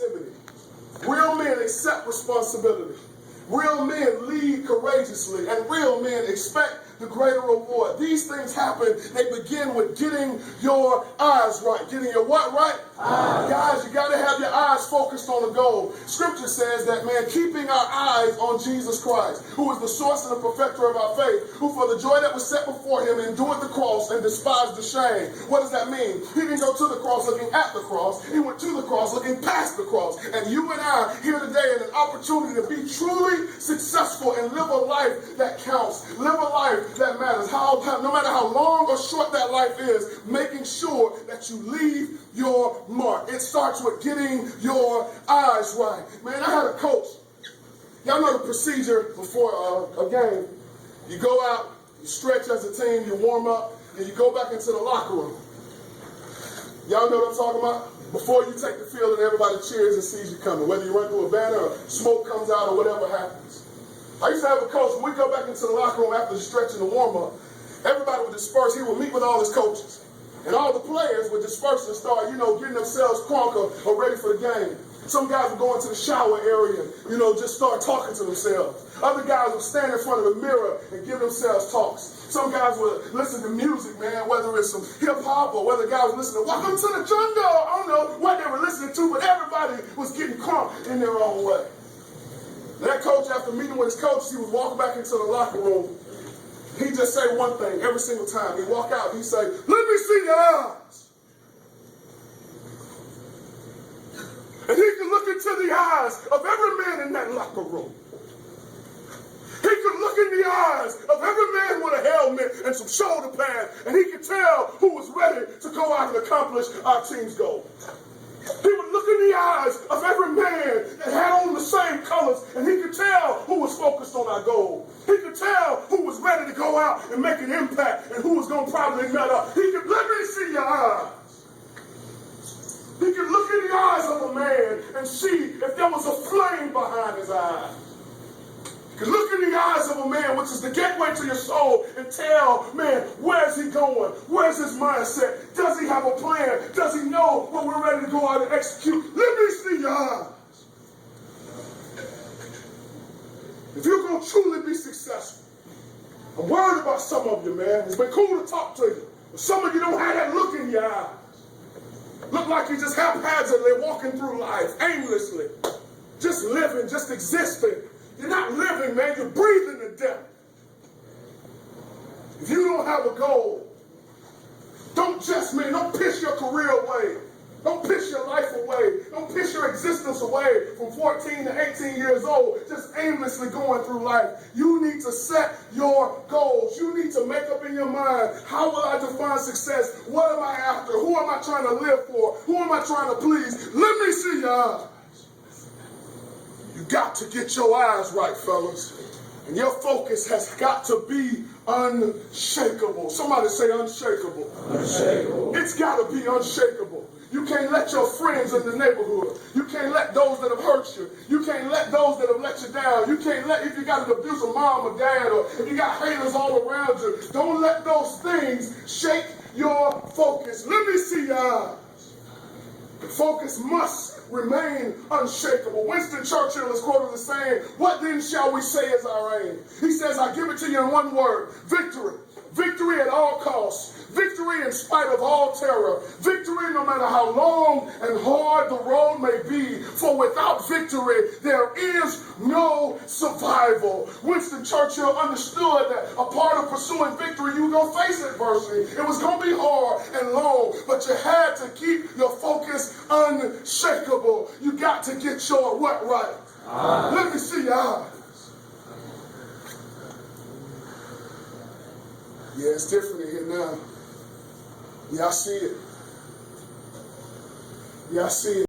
activity. Real men accept responsibility. Real men lead courageously, and real men expect the greater reward. These things happen, they begin with getting your eyes right. Getting your what right? Guys, you got to have your eyes focused on the goal. Scripture says that, man, keeping our eyes on Jesus Christ, who is the source and the perfecter of our faith, who for the joy that was set before him endured the cross and despised the shame. What does that mean? He didn't go to the cross looking at the cross. He went to the cross looking past the cross. And you and I here today in an opportunity to be truly successful and live a life that counts. Live a life that matters. No matter how long or short that life is, making sure that you leave your mark. It starts with getting your eyes right. Man, I had a coach. Y'all know the procedure before a game. You go out, you stretch as a team, you warm up, and you go back into the locker room. Y'all know what I'm talking about? Before you take the field and everybody cheers and sees you coming, whether you run through a banner or smoke comes out or whatever happens. I used to have a coach, when we go back into the locker room after the stretch and the warm-up, everybody would disperse. He would meet with all his coaches. And all the players would disperse and start, getting themselves crunk or ready for the game. Some guys would go into the shower area, just start talking to themselves. Other guys would stand in front of the mirror and give themselves talks. Some guys would listen to music, man, whether it's some hip-hop or whether guys would listen to Welcome to the Jungle. I don't know what they were listening to, but everybody was getting crunk in their own way. That coach, after meeting with his coach, he would walk back into the locker room. He'd just say one thing every single time. He'd walk out, he'd say, "Let me see your eyes." And he could look into the eyes of every man in that locker room. He could look in the eyes of every man with a helmet and some shoulder pads, and he could tell who was ready to go out and accomplish our team's goal. He would look in the eyes of every man that had on the same colors, and he could tell who was focused on our goal. He could tell who was ready to go out and make an impact and who was going to probably nut up. He could, let me see your eyes. He could look in the eyes of a man and see if there was a flame behind his eyes. He could look in the eyes of a man, which is the gateway to your soul, and tell, man, where's he going? Where's his mindset? Does he have a plan? Does he know what we're ready to go out and execute? Let me see your eyes. If you're going to truly be successful, I'm worried about some of you, man. It's been cool to talk to you, but some of you don't have that look in your eyes. Look like you're just haphazardly walking through life, aimlessly, just living, just existing. You're not living, man. You're breathing to death. If you don't have a goal, don't piss your career away. Don't piss your life away. Don't piss your existence away from 14 to 18 years old, just aimlessly going through life. You need to set your goals. You need to make up in your mind, how will I define success? What am I after? Who am I trying to live for? Who am I trying to please? Let me see your eyes. You got to get your eyes right, fellas. And your focus has got to be unshakable. Somebody say unshakable. Unshakable. It's got to be unshakable. You can't let your friends in the neighborhood. You can't let those that have hurt you. You can't let those that have let you down. You can't let, if you got an abusive mom or dad, or if you got haters all around you, don't let those things shake your focus. Let me see your eyes. The focus must remain unshakable. Winston Churchill is quoted as saying, "What then shall we say is our aim?" He says, I give it to you in one word: victory. Victory at all costs. Victory in spite of all terror. Victory no matter how long and hard the road may be. For without victory, there is no survival. Winston Churchill understood that a part of pursuing victory, you were going to face adversity. It was going to be hard and long, but you had to keep your focus unshakable. You got to get your what right? Let me see your eyes. Yeah, it's different in here now. Yeah, I see it. Yeah, I see it.